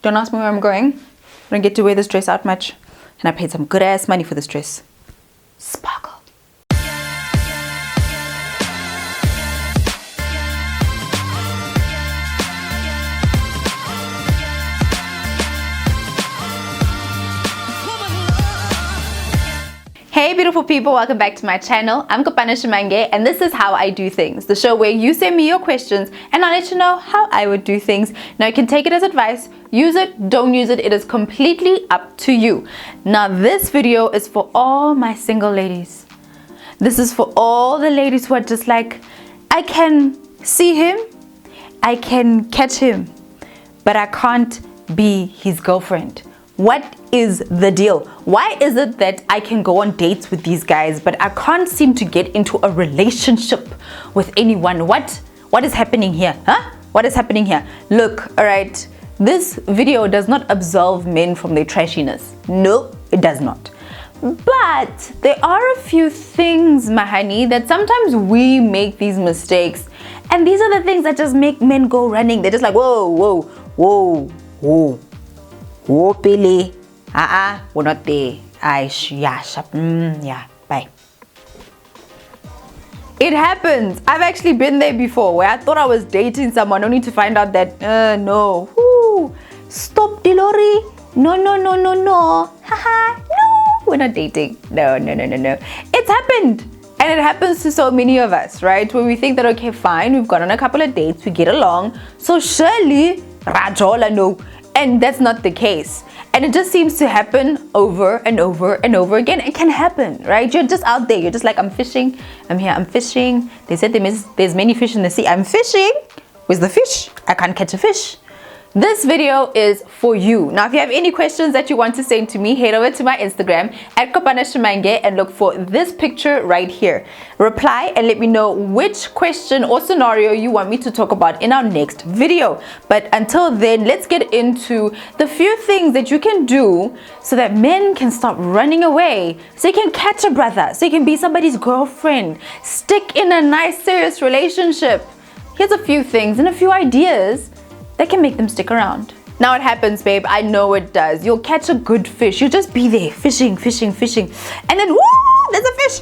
Don't ask me where I'm going. I don't get to wear this dress out much. And I paid some good ass money for this dress. Sparkle. Hey beautiful people, welcome back to my channel. I'm Kopano Shimange and this is how I do things. The show where you send me your questions and I'll let you know how I would do things. Now you can take it as advice, use it, don't use it. It is completely up to you. Now this video is for all my single ladies. This is for all the ladies who are just like, I can see him, I can catch him, but I can't be his girlfriend. What is the deal? Why is it that I can go on dates with these guys, but I can't seem to get into a relationship with anyone? What is happening here? Huh? What is happening here? Look, all right, this video does not absolve men from their trashiness. No, it does not. But there are a few things, my honey, that sometimes we make these mistakes. And these are the things that just make men go running. They're just like, whoa, whoa, whoa, whoa. Oh, Billy. We're not there. Yeah, bye. It happens. I've actually been there before where I thought I was dating someone only to find out that, no. Woo. Stop, Dilori. No. Haha, no. We're not dating. No. It's happened. And it happens to so many of us, right? When we think that, okay, fine, we've gone on a couple of dates, we get along. So surely, Rajola, no. And that's not the case. And it just seems to happen over and over and over again. It can happen, right? You're just out there. You're just like, I'm fishing. I'm here. I'm fishing. They said there's many fish in the sea. I'm fishing. Where's the fish? I can't catch a fish. This video is for you. Now, if you have any questions that you want to send to me, head over to my Instagram at Kopano Shimange and look for this picture right here. Reply and let me know which question or scenario you want me to talk about in our next video. But until then, let's get into the few things that you can do so that men can stop running away, so you can catch a brother, so you can be somebody's girlfriend, stick in a nice, serious relationship. Here's a few things and a few ideas that can make them stick around. Now it happens, babe. I know it does. You'll catch a good fish. You'll just be there fishing. And then, woo, there's a fish.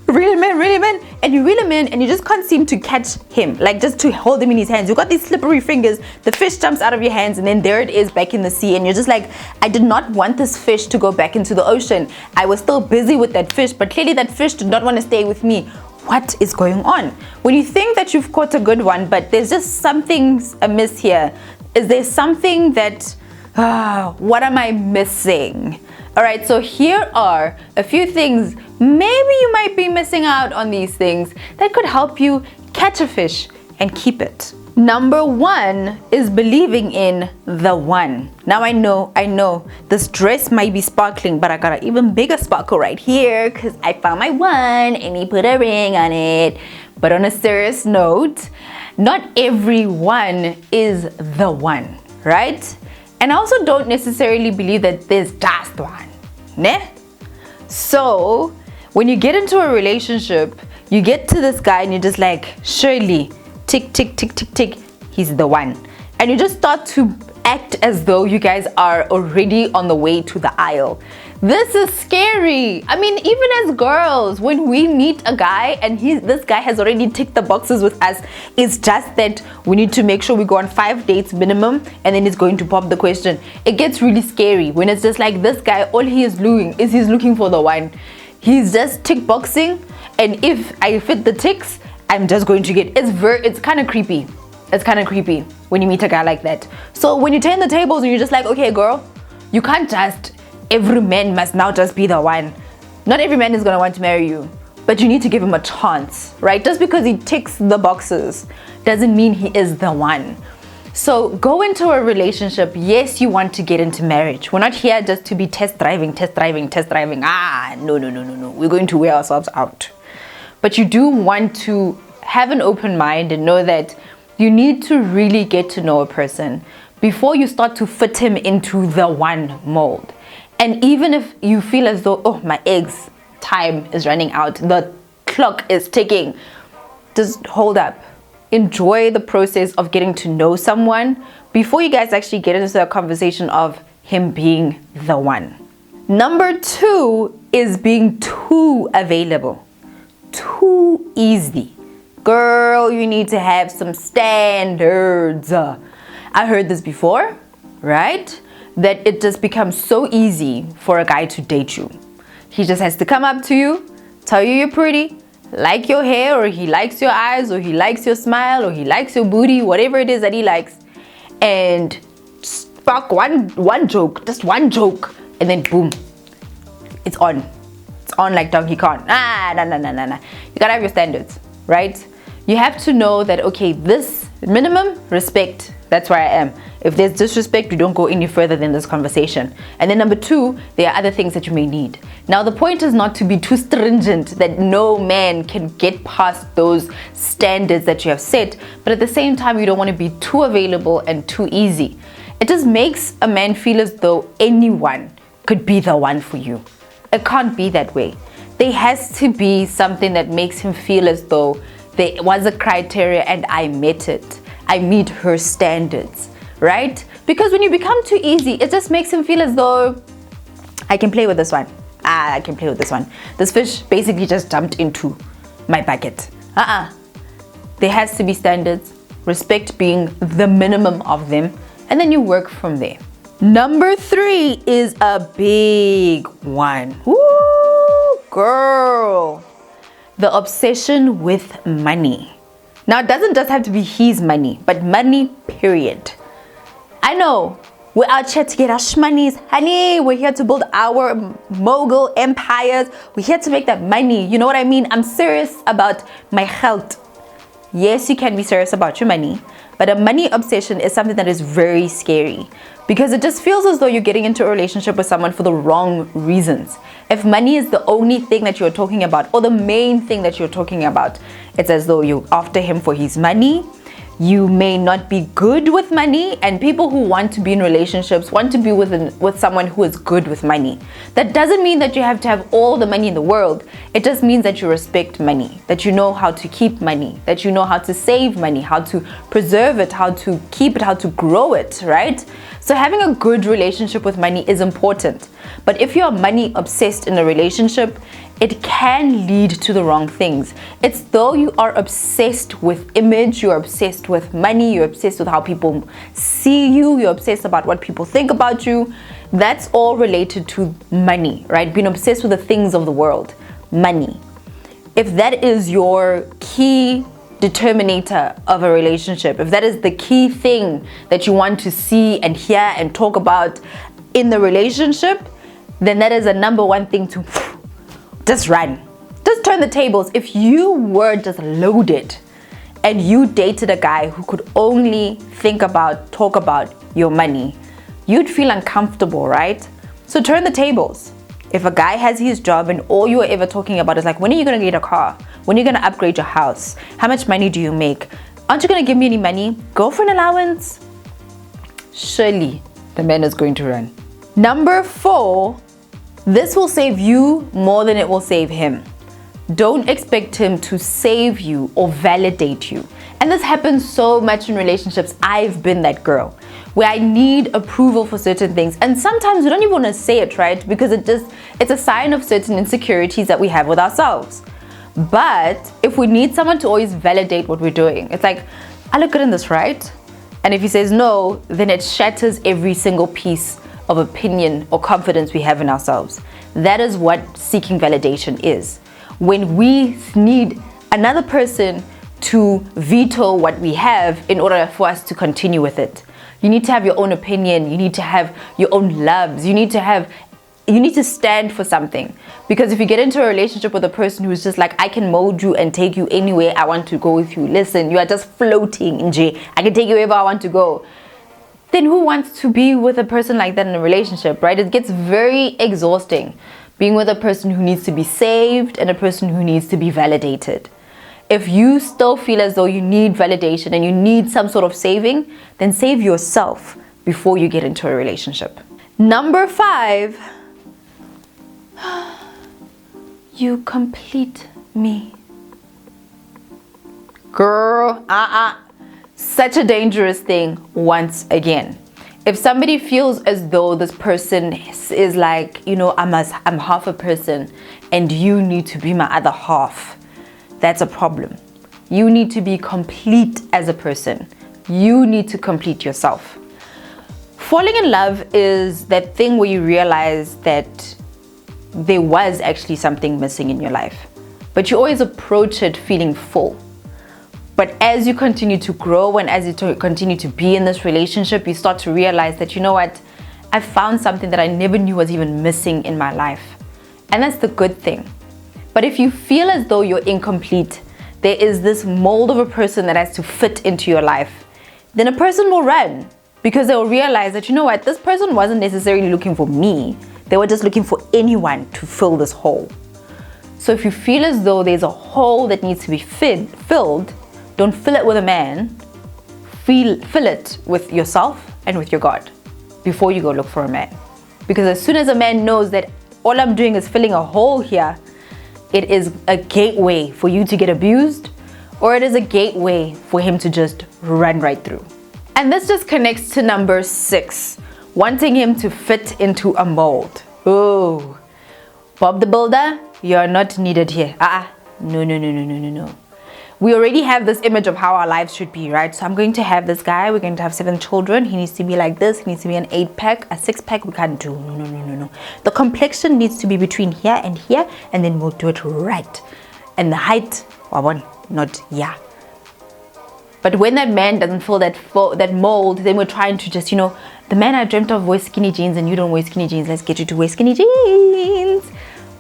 Reel him in. And you reel him in and you just can't seem to catch him. Like just to hold him in his hands. You've got these slippery fingers. The fish jumps out of your hands and then there it is back in the sea. And you're just like, I did not want this fish to go back into the ocean. I was still busy with that fish, but clearly that fish did not want to stay with me. What is going on? When you think that you've caught a good one, but there's just something amiss here. Is there something that, what am I missing? All right, so here are a few things. Maybe you might be missing out on these things that could help you catch a fish and keep it. Number one is believing in the one. Now I know this dress might be sparkling, but I got an even bigger sparkle right here because I found my one and he put a ring on it. But on a serious note, not everyone is the one, right? And I also don't necessarily believe that there's just one, ne? So when you get into a relationship, you get to this guy and you're just like, surely, tick, he's the one. And you just start to act as though you guys are already on the way to the aisle. This is scary. I mean, even as girls, when we meet a guy and this guy has already ticked the boxes with us, it's just that we need to make sure we go on 5 dates minimum and then it's going to pop the question. It gets really scary when it's just like this guy, all he is doing is he's looking for the one. He's just tick boxing, and if I fit the ticks, I'm just going to get, it's kind of creepy. It's kind of creepy when you meet a guy like that. So when you turn the tables and you're just like, okay girl, you can't just, every man must now just be the one. Not every man is going to want to marry you, but you need to give him a chance, right? Just because he ticks the boxes doesn't mean he is the one. So go into a relationship. Yes, you want to get into marriage. We're not here just to be test driving. No. We're going to wear ourselves out. But you do want to have an open mind and know that you need to really get to know a person before you start to fit him into the one mold. And even if you feel as though, oh, my eggs time is running out, the clock is ticking, just hold up. enjoy the process of getting to know someone before you guys actually get into a conversation of him being the one. Number 2 is being too available, too easy. Girl, you need to have some standards. I heard this before, right? That it just becomes so easy for a guy to date you. He just has to come up to you, tell you you're pretty, like your hair, or he likes your eyes, or he likes your smile, or he likes your booty, whatever it is that he likes, and spark one joke, just one joke, and then boom, it's on. It's on like Donkey Kong. Nah. You gotta have your standards, right? You have to know that, okay, this minimum respect, that's where I am. If there's disrespect, we don't go any further than this conversation. And then number 2, there are other things that you may need. Now, the point is not to be too stringent that no man can get past those standards that you have set, but at the same time, you don't want to be too available and too easy. It just makes a man feel as though anyone could be the one for you. It can't be that way. There has to be something that makes him feel as though there was a criteria and I met it. I meet her standards, right? Because when you become too easy, it just makes him feel as though I can play with this one. I can play with this one. This fish basically just jumped into my bucket. There has to be standards, respect being the minimum of them, and then you work from there. Number 3 is a big one. Woo, girl. The obsession with money. Now, it doesn't just have to be his money, but money, period. I know, we're out here to get our shmoneys, honey. We're here to build our mogul empires. We're here to make that money. You know what I mean? I'm serious about my health. Yes, you can be serious about your money, but a money obsession is something that is very scary because it just feels as though you're getting into a relationship with someone for the wrong reasons. If money is the only thing that you're talking about, or the main thing that you're talking about, it's as though you're after him for his money. You may not be good with money, and people who want to be in relationships want to be with someone who is good with money. That doesn't mean that you have to have all the money in the world. It just means that you respect money, that you know how to keep money, that you know how to save money, how to preserve it, how to keep it, how to grow it, right? So having a good relationship with money is important. But if you're money obsessed in a relationship, it can lead to the wrong things. It's though you are obsessed with image, you're obsessed with money, you're obsessed with how people see you, you're obsessed about what people think about you. That's all related to money, right? Being obsessed with the things of the world, money. If that is your key determinator of a relationship, if that is the key thing that you want to see and hear and talk about in the relationship, then that is a number 1 thing to just run. Just turn the tables. If you were just loaded and you dated a guy who could only talk about your money, you'd feel uncomfortable, right? So turn the tables. If a guy has his job and all you're ever talking about is like, when are you going to get a car? When are you going to upgrade your house? How much money do you make? Aren't you going to give me any money? Go for an allowance. Surely the man is going to run. Number 4, this will save you more than it will save him. Don't expect him to save you or validate you. And this happens so much in relationships. I've been that girl where I need approval for certain things. And sometimes we don't even want to say it, right? Because it's a sign of certain insecurities that we have with ourselves. But if we need someone to always validate what we're doing, it's like, I look good in this, right? And if he says no, then it shatters every single piece of opinion or confidence we have in ourselves. That is what seeking validation is. When we need another person to veto what we have in order for us to continue with it. You need to have your own opinion. You need to have your own loves. You need to stand for something. Because if you get into a relationship with a person who's just like, I can mold you and take you anywhere I want to go with you. Listen, you are just floating in J. I can take you wherever I want to go. Then who wants to be with a person like that in a relationship, right? It gets very exhausting being with a person who needs to be saved and a person who needs to be validated. If you still feel as though you need validation and you need some sort of saving, then save yourself before you get into a relationship. Number 5, you complete me. Girl, such a dangerous thing once again. If somebody feels as though this person is like, I'm half a person and you need to be my other half, that's a problem. You need to be complete as a person. You need to complete yourself. Falling in love is that thing where you realize that there was actually something missing in your life, but you always approach it feeling full. But as you continue to grow and as you continue to be in this relationship, you start to realize that, I found something that I never knew was even missing in my life. And that's the good thing. But if you feel as though you're incomplete, there is this mold of a person that has to fit into your life, then a person will run because they will realize that, this person wasn't necessarily looking for me. They were just looking for anyone to fill this hole. So if you feel as though there's a hole that needs to be filled, don't fill it with a man, fill it with yourself and with your God before you go look for a man. Because as soon as a man knows that all I'm doing is filling a hole here, it is a gateway for you to get abused, or it is a gateway for him to just run right through. And this just connects to number 6, wanting him to fit into a mold. Oh, Bob the Builder, you're not needed here. No. We already have this image of how our lives should be, right? So I'm going to have this guy, we're going to have 7 children. He needs to be like this, he needs to be an 8-pack, a 6-pack, we can't do. No. The complexion needs to be between here, and then we'll do it right. And the height, not here. But when that man doesn't fill that mold, then we're trying to just, the man I dreamt of wears skinny jeans and you don't wear skinny jeans. Let's get you to wear skinny jeans.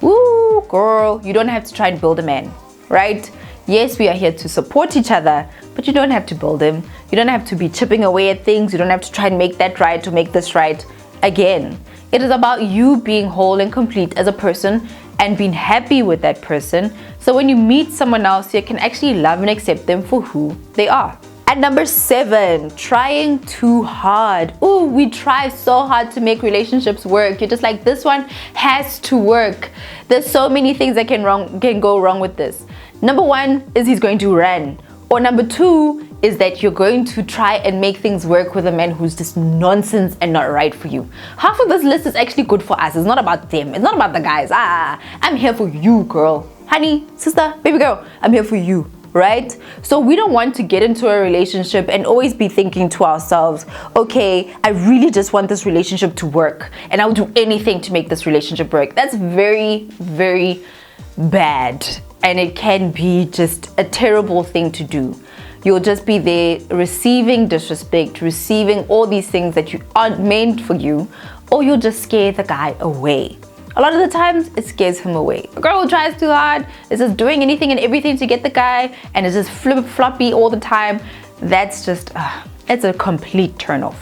Woo, girl, you don't have to try and build a man, right? Yes, we are here to support each other, but you don't have to build him. You don't have to be chipping away at things. You don't have to try and make that right to make this right. Again, it is about you being whole and complete as a person and being happy with that person. So when you meet someone else, you can actually love and accept them for who they are. At number 7, trying too hard. Oh, we try so hard to make relationships work. You're just like, this one has to work. There's so many things that can go wrong with this. Number 1 is he's going to run. Or number 2 is that you're going to try and make things work with a man who's just nonsense and not right for you. Half of this list is actually good for us. It's not about them. It's not about the guys. I'm here for you, girl. Honey, sister, baby girl, I'm here for you. Right? So we don't want to get into a relationship and always be thinking to ourselves, okay, I really just want this relationship to work and I'll do anything to make this relationship work. That's very, very bad. And it can be just a terrible thing to do. You'll just be there receiving disrespect, receiving all these things that aren't meant for you, or you'll just scare the guy away. A lot of the times, it scares him away. A girl who tries too hard, is just doing anything and everything to get the guy, and is just flip-floppy all the time. That's just, it's a complete turnoff.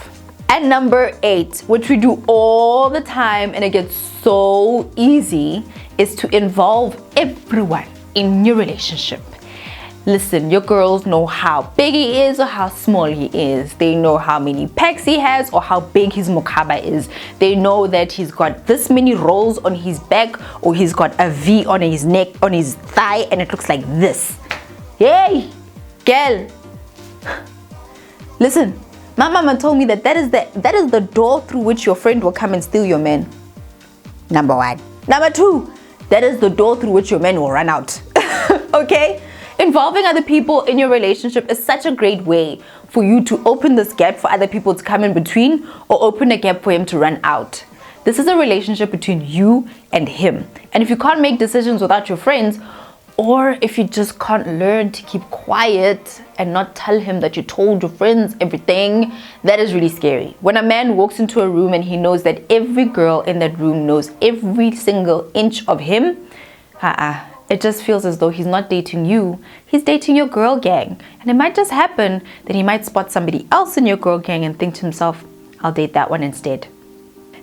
At number 8, which we do all the time, and it gets so easy, is to involve everyone in your relationship. Listen, your girls know how big he is or how small he is. They know how many packs he has or how big his mokaba is. They know that he's got this many rolls on his back or he's got a V on his neck, on his thigh, and it looks like this. Yay, girl. Listen, my mama told me that is the door through which your friend will come and steal your man. Number 1. Number 2, that is the door through which your man will run out. Okay? Involving other people in your relationship is such a great way for you to open this gap for other people to come in between, or open a gap for him to run out. This is a relationship between you and him. And if you can't make decisions without your friends, or if you just can't learn to keep quiet and not tell him that you told your friends everything, that is really scary. When a man walks into a room and he knows that every girl in that room knows every single inch of him, it just feels as though he's not dating you, he's dating your girl gang. And it might just happen that he might spot somebody else in your girl gang and think to himself, I'll date that one instead.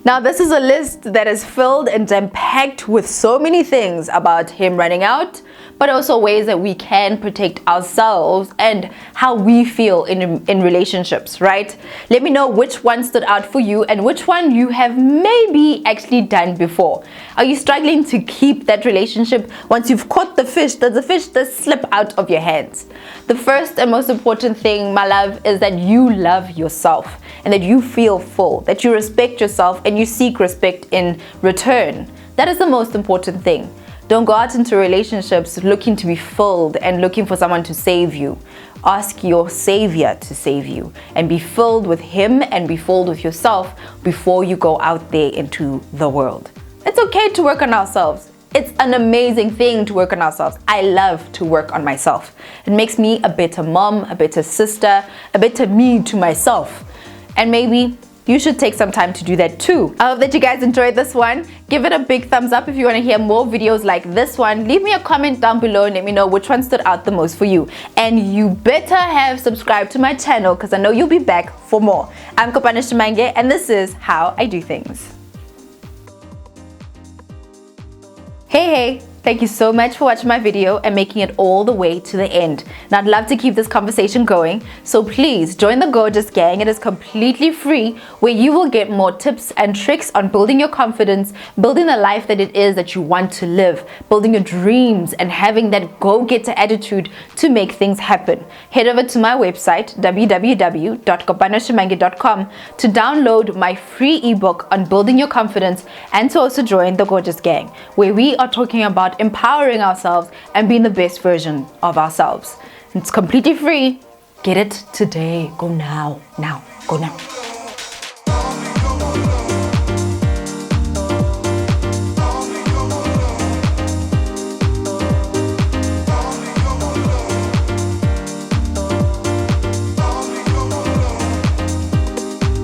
Now, this is a list that is filled and jam-packed with so many things about him running out, but also ways that we can protect ourselves and how we feel in relationships, right? Let me know which one stood out for you and which one you have maybe actually done before. Are you struggling to keep that relationship once you've caught the fish? Does the fish just slip out of your hands? The first and most important thing, my love, is that you love yourself and that you feel full, that you respect yourself and you seek respect in return. That is the most important thing. Don't go out into relationships looking to be filled and looking for someone to save you. Ask your savior to save you and be filled with him and be filled with yourself before you go out there into the world. It's okay to work on ourselves. It's an amazing thing to work on ourselves. I love to work on myself. It makes me a better mom, a better sister, a better me to myself. And maybe you should take some time to do that too. I hope that you guys enjoyed this one. Give it a big thumbs up if you want to hear more videos like this one. Leave me a comment down below and let me know which one stood out the most for you. And you better have subscribed to my channel because I know you'll be back for more. I'm Kopano Shimange and this is How I Do Things. Hey, thank you so much for watching my video and making it all the way to the end. Now I'd love to keep this conversation going, so please join the Gorgeous Gang. It is completely free, where you will get more tips and tricks on building your confidence, building the life that it is that you want to live, building your dreams and having that go-getter attitude to make things happen. Head over to my website www.kopanoshimange.com to download my free ebook on building your confidence and to also join the Gorgeous Gang, where we are talking about empowering ourselves and being the best version of ourselves. It's completely free. Get it today. Go now. Go now.